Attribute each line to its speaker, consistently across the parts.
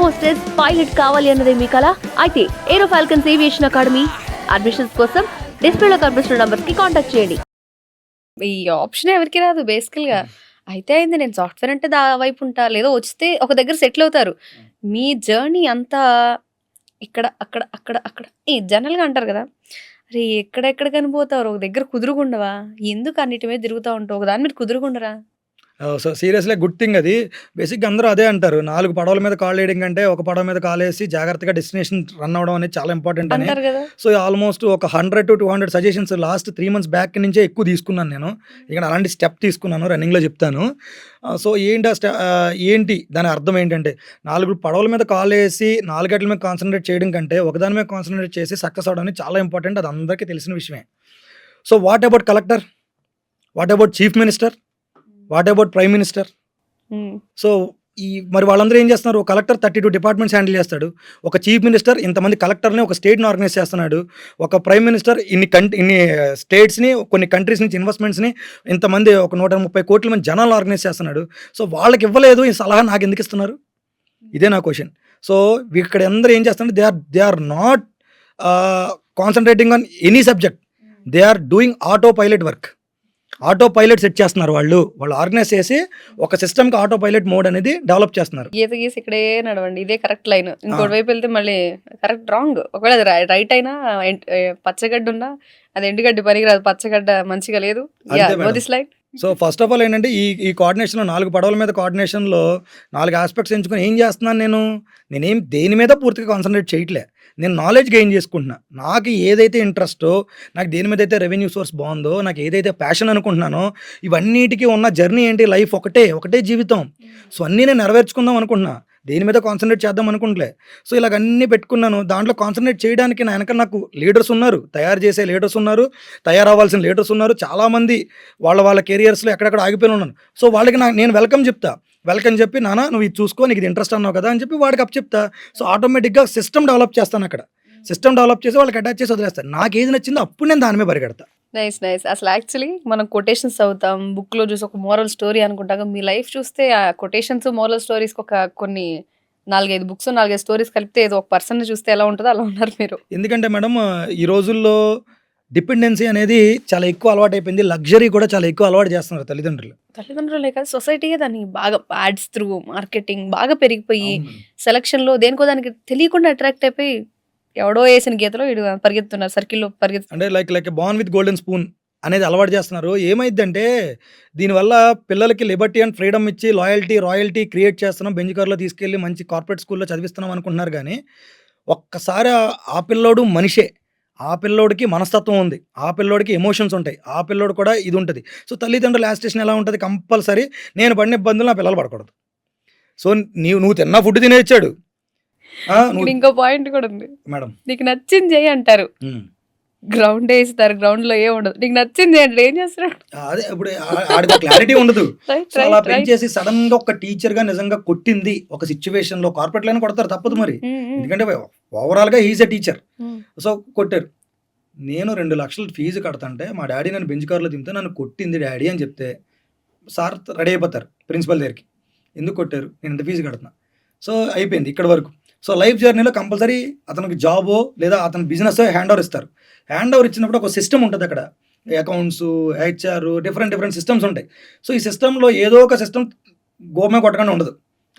Speaker 1: Hostess, pilot కావాలి అన్నదే మీ కల? అయితే ఏరో ఫాల్కన్స్ ఏవియేషన్ అకాడమీ అడ్మిషన్స్ కోసం డిస్ప్లేలో కనిపిస్తున్న నంబర్ కి కాంటాక్ట్ చేయండి.
Speaker 2: ఈ ఆప్షన్ ఎవరికి రాదు బేసికల్‌గా. అయితే అయింది, నేను సాఫ్ట్‌వేర్ అంటే వైపు ఉంటా. లేదో వస్తే ఒక దగ్గర సెటిల్ అవుతారు. మీ జర్నీ అంతా ఇక్కడ, అక్కడ, అక్కడ, అక్కడ ఈ జనరల్‌గా అంటారు కదా! అరే! ఎక్కడెక్కడికని పోతారు? ఒక దగ్గర కుదురుగుండవా? ఎందుకు అన్నిటి మీద తిరుగుతా ఉంటావు? ఒక దాని మీద కుదురుగుండరా?
Speaker 3: సో, సీరియస్‌లీ గుడ్ థింగ్ అది. బేసిక్‌గా అందరూ అదే అంటారు. 4 పడవల మీద కాలేయడం కంటే, ఒక పడవ మీద కాలేసి జాగ్రత్తగా డెస్టినేషన్ రన్ అవ్వడం అనేది చాలా ఇంపార్టెంట్ అని.
Speaker 2: అంటారు గదా!
Speaker 3: సో, ఆల్మోస్ట్ ఒక 100-200 సజెషన్స్ లాస్ట్ 3 మంత్స్ బ్యాక్ నుంచే ఎక్కువ తీసుకున్నాను నేను. ఇక అలాంటి స్టెప్ తీసుకున్నాను, రన్నింగ్‌లో చెప్తాను. సో, ఏంటి దాని అర్థం ఏంటంటే, 4 పడవల మీద కాలేసి 4 గంటల మీద కాన్సంట్రేట్ చేయడం కంటే, ఒకదాని మీద కాన్సంట్రేట్ చేసి సక్సెస్ అవ్వడం అనేది చాలా ఇంపార్టెంట్. అది అందరికీ తెలిసిన విషయమే. So, what about collector? What about chief minister? What about prime minister?
Speaker 2: హ్మ్.
Speaker 3: సో, మరి వాళ్ళందరూ ఏం చేస్తున్నారు? ఒక కలెక్టర్ 32 డిపార్ట్మెంట్స్ హ్యాండిల్ చేస్తాడు. ఒక చీఫ్ మినిస్టర్ ఇంతమంది కలెక్టర్‌ని ఒక స్టేట్‌ని ఆర్గనైజ్ చేస్తున్నాడు. ఒక ప్రైమ్ మినిస్టర్ ఇన్ని స్టేట్స్‌ని, కొన్ని కంట్రీస్ నుంచి ఇన్వెస్ట్‌మెంట్స్‌ని ఇంతమంది ఒక 130 కోట్ల మంది జనాలను ఆర్గనైజ్ చేస్తున్నాడు. సో, వాళ్ళకి ఇవ్వలేదు ఈ సలహా నాకెందుకు ఇస్తున్నారు? ఇదే నా క్వెషన్. సో, ఇక్కడ అందరూ ఏం చేస్తున్నారు? They are not concentrating on any subject. They are doing autopilot work. Autopilot set చేస్తున్నారు వాళ్ళు. వాళ్ళు ఆర్గనైజ్ చేసి ఒక సిస్టమ్‌కి ఆటో పైలట్ మోడ్ అనేది డెవలప్ చేస్తున్నారు.
Speaker 2: గీత గీసి ఇక్కడే నడవండి. ఇదే కరెక్ట్ లైన్. ఇంకోటి
Speaker 3: ఆ!
Speaker 2: వైపు వెళ్తే మళ్ళీ కరెక్ట్ రాంగ్. ఒకవేళ అది రైట్ అయినా పచ్చగడ్డ ఉన్నా అది ఎండుగడ్డి పనికిరాదు. పచ్చగడ్డ మంచిగా లేదు.
Speaker 3: అంతే
Speaker 2: no
Speaker 3: madam.
Speaker 2: This line.
Speaker 3: So, first of all ఏంటంటే ఈ కోఆర్డినేషన్‌లో 4 పడవల మీద కోఆర్డినేషన్‌లో 4 యాస్పెక్ట్స్ ఎంచుకొని ఏం చేస్తున్నాను నేను? నేనేం దేని మీద పూర్తిగా కాన్సంట్రేట్ చేయట్లే. నేను నాలెడ్జ్ గెయిన్ చేసుకుంటున్నా. నాకు ఏదైతే ఇంట్రెస్టో, నాకు దేని మీద అయితే రెవెన్యూ సోర్స్ బావుందో, నాకు ఏదైతే ప్యాషన్ అనుకుంటున్నానో, ఇవన్నిటికి ఉన్న జర్నీ ఏంటి? లైఫ్ ఒకటే జీవితం. సో, అన్నీ నేను నెరవేర్చుకుందాం అనుకుంటున్నా. దేని మీద కాన్సంట్రేట్ చేద్దాం అనుకుంటలే. సో, ఇలాగ అన్నీ పెట్టుకున్నాను. దాంట్లో కాన్సంట్రేట్ చేయడానికి నా వెనక నాకు లీడర్స్ ఉన్నారు. తయారు చేసే లీడర్స్ ఉన్నారు. తయారవ్వాల్సిన లీడర్స్ ఉన్నారు. చాలామంది వాళ్ళ కెరియర్స్‌లో ఎక్కడెక్కడ ఆగిపోయిన ఉన్నాను. సో, వాళ్ళకి నేను వెల్కమ్ చెప్తా. వెల్కమ్ చెప్పి, "నాన్న నువ్వు ఇది చూసుకో. నీకు ఇది ఇంట్రెస్ట్ అన్నావు కదా!" అని చెప్పి వాడికి అప్పచెప్తా. సో, ఆటోమేటిక్‌గా సిస్టమ్ డెవలప్ చేస్తానక్కడ. సిస్టమ్ డెవలప్ చేసి వాళ్ళకి అటాచ్ చేసి వదిలేస్తాను. నాకేది నచ్చిందో అప్పుడు నేను దాని మీద పరిగెడతా.
Speaker 2: నైస్. నైస్. అసలు యాక్చువల్లీ మనం కొటేషన్స్ చదువుతాం. బుక్‌లో చూసి ఒక మోరల్ స్టోరీ అనుకుంటాం. మీ లైఫ్ చూస్తే ఆ కొటేషన్స్, మోరల్ స్టోరీస్‌కి కొన్ని 4, 5 బుక్స్, 4, 5 స్టోరీస్ కలిపితే ఏదో ఒక పర్సన్‌ని చూస్తే ఎలా ఉంటదో అలా ఉన్నారు మీరు.
Speaker 3: ఎందుకంటే మేడం ఈ రోజుల్లో డిపెండెన్సీ అనేది చాలా ఎక్కువ అలవాటైపోయింది. లగ్జరీ కూడా చాలా ఎక్కువ అలవాటు చేస్తున్నారు తల్లిదండ్రులు.
Speaker 2: తల్లిదండ్రులే కాదు, సొసైటీయే దాన్ని బాగా యాడ్స్ త్రూ మార్కెటింగ్ బాగా పెరిగిపోయి,
Speaker 3: అవును.
Speaker 2: సెలక్షన్‌లో దేనికో దానికి తెలియకుండా అట్రాక్ట్ అయిపోయి, ఎవడో ఏసిన గీతలో ఈడు పరిగెత్తున్నారు. సర్కిల్‌లో
Speaker 3: అంటే like born with golden spoon అనేది అలవాటు చేస్తున్నారు. ఏమైద్దంటే దీనివల్ల పిల్లలకి లిబర్టీ అండ్ ఫ్రీడమ్ ఇచ్చి రాయల్టీ క్రియేట్ చేస్తున్నాం. బెంజ్ కార్‌లో తీసుకెళ్ళి మంచి కార్పొరేట్ స్కూల్‌లో చదివిస్తున్నాం అనుకుంటున్నారు గానీ, ఒక్కసారి ఆ పిల్లోడు మనిషే. ఆ పిల్లోడికి మనస్తత్వం ఉంది. ఆ పిల్లోడికి ఎమోషన్స్ ఉంటాయి. ఆ పిల్లోడు కూడా ఇది ఉంటది. సో, తల్లిదండ్రుల యాజిటేషన్ ఎలా ఉంటది? కంపల్సరీ నేను పడిన ఇబ్బందులు నా పిల్లలు పడకూడదు. సో, నువ్వు తిన్న ఫుడ్ తినేచ్చాడు.
Speaker 2: ఇక్కడ ఇంకో పాయింట్ కూడా ఉంది.
Speaker 3: మేడం.
Speaker 2: నీకు నచ్చింది చెయ్యి అంటారు.
Speaker 3: హ్మ్.
Speaker 2: గ్రౌండే ఇస్తారు. గ్రౌండ్‌లో ఏముండదు. నీకు నచ్చింది చేయండి. ఏం చేస్తున్నాడు?
Speaker 3: అదే ఇప్పుడు ఆడికి క్లారిటీ ఉండదు.
Speaker 2: రైట్.
Speaker 3: సో, అలా
Speaker 2: రైట్. రైట్.
Speaker 3: పెంచేసి సడెన్‌గా ఒక టీచర్‌గా నిజంగా కొట్టింది ఒక సిట్యుయేషన్‌లో కార్పొరేట్‌లోనే కొడతారు తప్పదు మరి.
Speaker 2: హ్మ్. హ్మ్.
Speaker 3: ఎందుకంటే ఓవరాల్‌గా హి ఈజ్ ఎ టీచర్.
Speaker 2: హ్మ్.
Speaker 3: సో, కొట్టారు. నేను 2,00,000 ఫీజు కడతంటే మా డ్యాడీ నన్ను బెంచ్ కార్‌లో దింపితే నన్ను కొట్టింది డ్యాడీ అని చెప్తే సార్ రెడీ అయిపోతారు ప్రిన్సిపల్ దగ్గరికి. ఎందుకు కొట్టారు? నేను ఇంత ఫీజు కడుతున్నా. సో, అయిపోయింది ఇక్కడి వరకు. సో, లైఫ్ జర్నీలో కంపల్సరీ అతనికి జాబో లేదా అతని బిజినెస్సో హ్యాండ్ ఓవర్ ఇస్తారు. హ్యాండ్ ఓవర్ ఇచ్చినప్పుడు ఒక సిస్టమ్ ఉంటదక్కడ. అకౌంట్సు, హెచ్ఆర్ డిఫరెంట్ సిస్టమ్స్ ఉంటాయి. సో, ఈ సిస్టమ్‌లో ఏదో ఒక సిస్టమ్ గోమే కొట్టకుండా ఉండదు.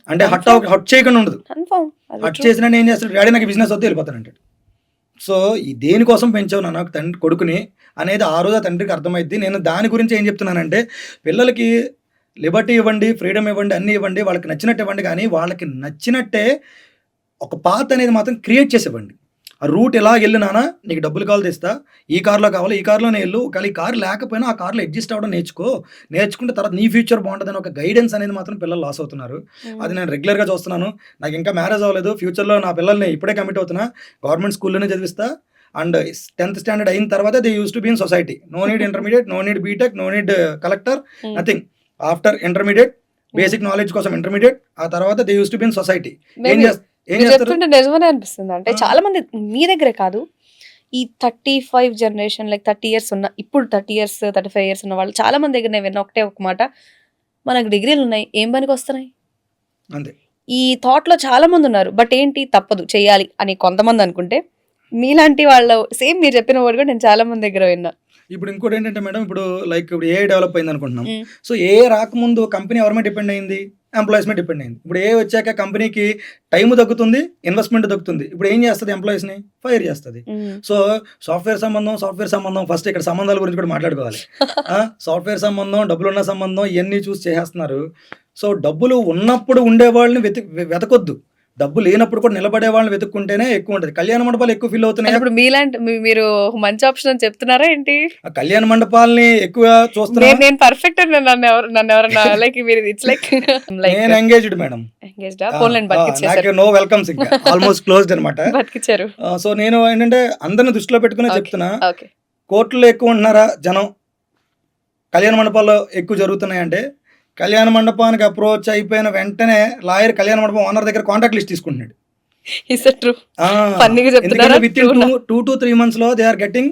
Speaker 3: అంటే హర్ట్ చేయకుండా ఉండదు.
Speaker 2: కన్ఫర్మ్. అది
Speaker 3: హర్ట్
Speaker 2: ట్రూ.
Speaker 3: చేసినా ఏం చేస్తాడు? డ్యాడీ నాకు బిజినెస్ వద్దు వెళ్ళిపోతానంటాడు. సో, దేనికోసం పెంచావు నాన్న కొడుకుని అనేది ఆ రోజు ఆ తండ్రికి అర్థమైద్ది. నేను దాని గురించి ఏం చెప్తున్నానంటే, పిల్లలకి లిబర్టీ ఇవ్వండి, ఫ్రీడమ్ ఇవ్వండి, అన్నీ ఇవ్వండి. వాళ్ళకి నచ్చినట్టు ఇవ్వండి. కానీ వాళ్ళకి నచ్చినట్టే ఒక పాత్ అనేది మాత్రం క్రియేట్ చేసి ఇవ్వండి. ఆ రూట్ ఇలా ఎళ్ళు నాన్న, నీకు డబ్బులు కావాలి తెస్తా. ఈ కార్‌లో కావాలా? ఈ కార్‌లోనే ఎళ్ళు. ఒకవేళ ఈ కార్ లేకపోయినా ఆ కార్‌లో అడ్జస్ట్ అవ్వడం నేర్చుకో. నేర్చుకుంటే తర్వాత నీ ఫ్యూచర్ బావుంటదని ఒక గైడెన్స్ అనేది మాత్రం పిల్లలు లాస్ అవుతున్నారు. అది
Speaker 2: హ్మ్.
Speaker 3: నేను రెగ్యులర్‌గా చూస్తున్నాను. నాకు ఇంకా మ్యారేజ్ అవ్వలేదు. ఫ్యూచర్‌లో నా పిల్లల్ని ఇప్పుడే కమిట్ అవుతున్నా. గవర్నమెంట్ స్కూల్‌లోనే చదివిస్తా. అండ్ 10th స్టాండర్డ్ అయిన తర్వాత they used to be in society. No need intermediate, no need BTech, no need collector,
Speaker 2: hmm.
Speaker 3: Nothing. After intermediate
Speaker 2: hmm.
Speaker 3: Basic knowledge కోసం ఇంటర్మీడియేట్. ఆ తర్వాత they used to be in society. ఏం
Speaker 2: maybe
Speaker 3: ఏం
Speaker 2: మీరు
Speaker 3: చేస్తారు?
Speaker 2: చెప్తుంటే నిజమనే అనిపిస్తుంది. అంటే
Speaker 3: ఆ!
Speaker 2: చాలా మంది మీ దగ్గరే కాదు. ఈ 35 జనరేషన్ లైక్ 30 ఇయర్స్ ఉన్న ఇప్పుడు 30 ఇయర్స్, 35 ఇయర్స్ ఉన్న వాళ్ళు చాలా మంది దగ్గర నేను విన్న ఒకటే ఒక మాట. మనకు డిగ్రీలున్నాయి. ఏం పనికొస్తున్నాయి?
Speaker 3: అంతే.
Speaker 2: ఈ థాట్‌లో చాలామంది ఉన్నారు. బట్ ఏంటి తప్పదు చేయాలి అని కొంతమంది అనుకుంటే, మీలాంటి వాళ్ళు సేమ్ మీరు చెప్పిన వర్డ్ కూడా నేను చాలా మంది దగ్గర విన్నా.
Speaker 3: ఇప్పుడు ఇంకోటి ఏంటంటే మేడం, ఇప్పుడు లైక్ ఇప్పుడు ఏఐ డెవలప్ అయింది అనుకుంటున్నాం.
Speaker 2: హ్మ్.
Speaker 3: సో ఏఐ రాకముందు కంపెనీ ఎవరి మీద డిపెండ్ అయింది? ఎంప్లాయీస్ మీద డిపెండ్ అయింది. ఇప్పుడు ఏఐ వచ్చాక కంపెనీకి టైం తగ్గుతుంది, ఇన్వెస్ట్మెంట్ తగ్గుతుంది. ఇప్పుడు ఏం చేస్తుంది? ఎంప్లాయీస్ని ఫైర్ చేస్తుంది.
Speaker 2: హ్మ్.
Speaker 3: సో సాఫ్ట్వేర్ సంబంధం ఫస్ట్ ఇక్కడ సంబంధాల గురించి కూడా మాట్లాడుకోవాలి. సాఫ్ట్వేర్ సంబంధం, డబ్బులున్న సంబంధం ఇవన్నీ చూసి చేసేస్తున్నారు. సో డబ్బులు ఉన్నప్పుడు ఉండే వాళ్ళని వెతకొద్దు, డబ్బు లేనప్పుడు కూడా నిలబడే వాళ్ళని వెతుక్కుంటేనే ఎక్కువ ఉంటుంది. కళ్యాణ మండపాలు ఎక్కువ ఫిల్ అవుతున్నాయి.
Speaker 2: ఇప్పుడు మీలాంటి మీరు మంచి ఆప్షన్ అని చెప్తున్నారా ఏంటి?
Speaker 3: ఆ కళ్యాణ మండపాలని ఎక్కువ చూస్తున్నారు.
Speaker 2: నేను పర్ఫెక్ట్ అని నన్ను ఎవరన్నా లైక్ మీరు ఇట్స్ లైక్
Speaker 3: నేను ఎంగేజ్డ్ మేడం.
Speaker 2: ఎంగేజ్డా? ఫోన్లైన్ బతికిచ్చేసారు.
Speaker 3: నాకు నో వెల్కమ్స్ ఇంకా ఆల్మోస్ట్ క్లోజ్డ్ అనమాట.
Speaker 2: బతికిచ్చారు.
Speaker 3: సో నేను ఏంటంటే అందరిని దృష్టిలో పెట్టుకునే చెప్తున్నా.
Speaker 2: ఓకే.
Speaker 3: కోర్టులో ఎక్కువ ఉంటున్నారా జనం, కళ్యాణ మండపాల్లో ఎక్కువ జరుగుతున్నాయంటే కళ్యాణ మండపానికి అప్రోచ్ అయిపోయిన వెంటనే లాయర్ కళ్యాణ మండపం ఓనర్ దగ్గర కాంటాక్ట్ లిస్ట్ తీసుకుంటున్నాడు.
Speaker 2: Is it true? ఫన్నీగా చెప్తున్నారా?
Speaker 3: విత్ ఇన్ 2 to 3 months లో they are getting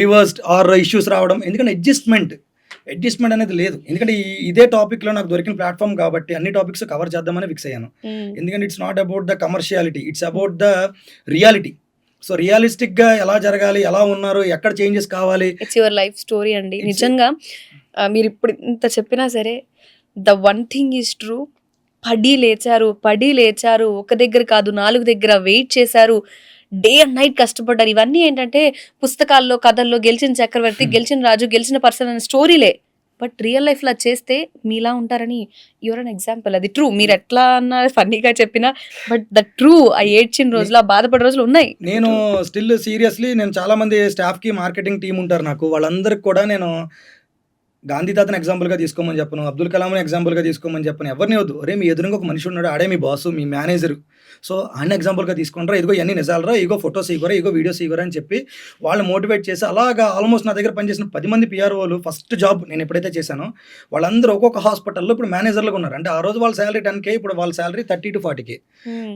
Speaker 3: divorced or issues రావడం. ఎందుకంటే అడ్జస్ట్మెంట్ అనేది లేదు. ఎందుకంటే ఇదే టాపిక్ లో నాకు దొరికిన ప్లాట్ఫామ్ కాబట్టి అన్ని టాపిక్స్ కవర్ చేద్దామని ఫిక్స్ అయ్యాను. ఎందుకంటే it's not about the commerciality, it's about the reality. So realistic గా ఎలా జరగాలి, ఎలా ఉన్నారు, ఎక్కడ చేంజెస్ కావాలి.
Speaker 2: ఇట్స్ యువర్ లైఫ్ స్టోరీ అండి. నిజంగా మీరు ఇప్పుడు ఇంత చెప్పినా సరే the one thing is true. పడి లేచారు, ఒక దగ్గర కాదు 4 దగ్గర వెయిట్ చేశారు, డే అండ్ నైట్ కష్టపడ్డారు. ఇవన్నీ ఏంటంటే పుస్తకాల్లో, కథల్లో గెలిచిన చక్రవర్తి, గెలిచిన రాజు, గెలిచిన పర్సన్ అనే స్టోరీలే. బట్ రియల్ లైఫ్ లో చేస్తే మీలా ఉంటారని యువర్ అన్ ఎగ్జాంపుల్. అది ట్రూ. మీరు ఎట్లా అన్న ఫన్నీగా చెప్పినా బట్ ద ట్రూ. ఆ ఏడ్చిన రోజులు, ఆ బాధపడే రోజులు ఉన్నాయి.
Speaker 3: నేను స్టిల్ సీరియస్లీ నేను చాలా మంది స్టాఫ్ కి మార్కెటింగ్ టీం ఉంటారు నాకు, వాళ్ళందరికి కూడా నేను గాంధీ తాతని ఎగ్జాంపుల్గా తీసుకోమని చెప్పను, అబ్దుల్ కలాంని ఎగ్జాంపుల్గా తీసుకోమని చెప్పను, ఎవరిని వద్దు. అరే మీ ఎదురుగా ఒక మనిషి ఉన్నాడు, ఆడే మీ బాసు, మీ మేనేజర్. సో ఆయన ఎగ్జాంపుల్గా తీసుకుంటారా, ఇదిగో ఇవన్నీ నిజాలరా, ఇగో ఫొటోస్ ఇవ్వరా, ఇగో వీడియోస్ ఇవ్వరా అని చెప్పి వాళ్ళు మోటివేట్ చేసి అలాగా ఆల్మోస్ట్ నా దగ్గర పనిచేసిన 10 మంది పిఆర్ఓలు ఫస్ట్ జాబ్ నేను ఎప్పుడైతే చేశానో వాళ్ళందరూ ఒక్కొక్క హాస్పిటల్లో ఇప్పుడు మేనేజర్లుగా ఉన్నారు. అంటే ఆ రోజు వాళ్ళ శాలరీ 10K, ఇప్పుడు వాళ్ళ శాలరీ 30 to 40K.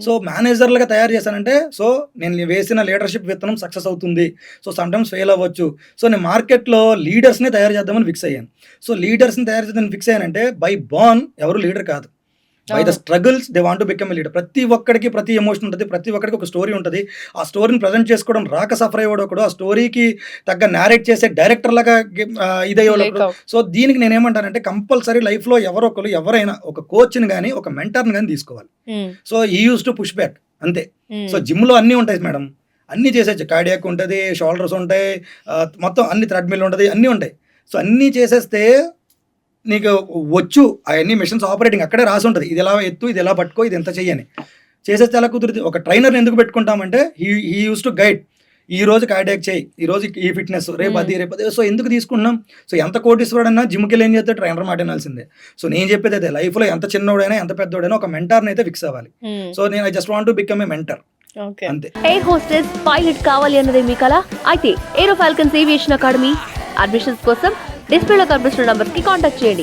Speaker 3: సో మేనేజర్లుగా తయారు చేశానంటే సో నేను వేసిన లీడర్షిప్ విత్తనం సక్సెస్ అవుతుంది. సో సమ్టైమ్స్ ఫెయిల్ అవ్వచ్చు. సో నేను మార్కెట్లో లీడర్స్ని తయారు చేద్దామని ఫిక్స్ అయ్యాను. సో లీడర్స్ని తయారు చేద్దామని ఫిక్స్ అయ్యానంటే బై బార్న్ ఎవరు లీడర్ కాదు, by the struggles they want to become a leader. ప్రతి ఒక్కడికి ప్రతి ఎమోషన్ ఉంటుంది, ప్రతి ఒక్కడికి ఒక స్టోరీ ఉంటుంది. ఆ స్టోరీని ప్రజెంట్ చేసుకోవడం రాక సఫర్ అయ్యేవాడు ఒకడు, ఆ స్టోరీకి తగ్గ నేరేట్ చేసే డైరెక్టర్ లాగా ఇదయ్యేవాడు. సో దీనికి నేను ఏమంటానంటే కంపల్సరీ లైఫ్లో ఎవరైనా ఒక కోచ్ని కానీ ఒక మెంటర్ని కానీ తీసుకోవాలి. సో ఈ యూస్ టు పుష్ బ్యాక్ అంతే. సో జిమ్లో అన్నీ ఉంటాయి మేడం, అన్నీ చేసేచ్చు. కార్డియాక్ ఉంటుంది, షోల్డర్స్ ఉంటాయి, మొత్తం అన్ని థ్రెడ్మిల్ ఉంటుంది, అన్నీ ఉంటాయి. సో అన్నీ చేసేస్తే నీకు వచ్చు అవన్నీ మిషన్స్ ఆపరేటింగ్ అక్కడే రాసి ఉంటుంది, ఇది ఎలా ఎత్తు, ఇది ఎలా పట్టుకో, ఇది ఎంత చెయ్యని. చేసేస్తే ఎలా కుదురుతుంది? ఒక ట్రైనర్ని ఎందుకు పెట్టుకుంటామంటే హీ యూస్ టు గైడ్. ఈ రోజు కార్డియాక్ చేయి, ఈ రోజు ఈ ఫిట్నెస్, రేపు అది. సో ఎందుకు తీసుకుంటున్నాం? సో ఎంత కోటీశ్వరుడన్నా జిమ్కి వెళ్ళి ఏం చేస్తే ట్రైనర్ మాట వినాల్సిందే. సో నేను చెప్పేది అదే, లైఫ్లో ఎంత చిన్నోడైనా ఎంత పెద్దోడైనా ఒక మెంటర్ని అయితే ఫిక్స్ అవ్వాలి. సో నేను I just want to become a mentor అంతే.
Speaker 1: ఎయిర్ హోస్టెస్ పైలట్ కావాలి అన్నదే మీ కల అయితే ఏరో ఫాల్కన్స్ ఏవియేషన్ అకాడమీ అడ్మిషన్స్ కోసం డిస్ప్లేలో కనిపిస్తున్న నంబర్కి కాంటాక్ట్ చేయండి.